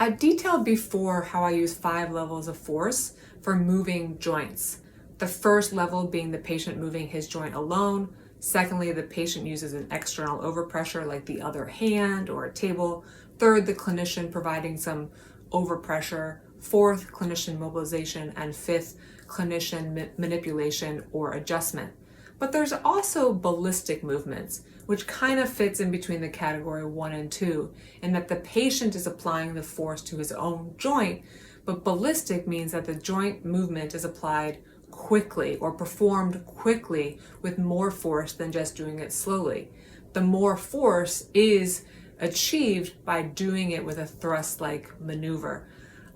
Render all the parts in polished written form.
I've detailed before how I use 5 levels of force for moving joints. The first level being the patient moving his joint alone. Secondly, the patient uses an external overpressure like the other hand or a table. Third, the clinician providing some overpressure. Fourth, clinician mobilization. And fifth, clinician manipulation or adjustment. But there's also ballistic movements, which kind of fits in between the category 1 and 2, in that the patient is applying the force to his own joint, but ballistic means that the joint movement is applied quickly or performed quickly with more force than just doing it slowly. The more force is achieved by doing it with a thrust-like maneuver.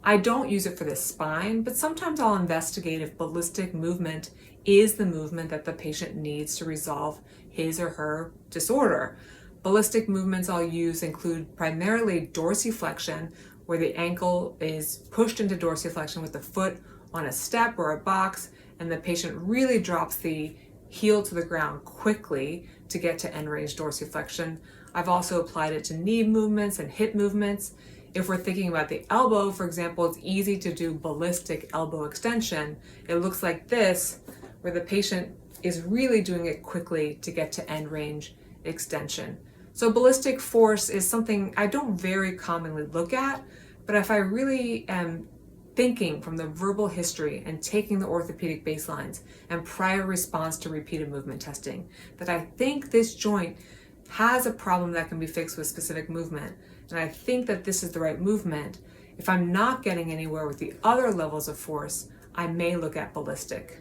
I don't use it for the spine, but sometimes I'll investigate if ballistic movement is the movement that the patient needs to resolve his or her disorder. Ballistic movements I'll use include primarily dorsiflexion, where the ankle is pushed into dorsiflexion with the foot on a step or a box, and the patient really drops the heel to the ground quickly to get to end range dorsiflexion. I've also applied it to knee movements and hip movements. If we're thinking about the elbow, for example, it's easy to do ballistic elbow extension. It looks like this, where the patient is really doing it quickly to get to end range extension. So ballistic force is something I don't very commonly look at, but if I really am thinking from the verbal history and taking the orthopedic baselines and prior response to repeated movement testing, that I think this joint has a problem that can be fixed with specific movement, and I think that this is the right movement, if I'm not getting anywhere with the other levels of force, I may look at ballistic.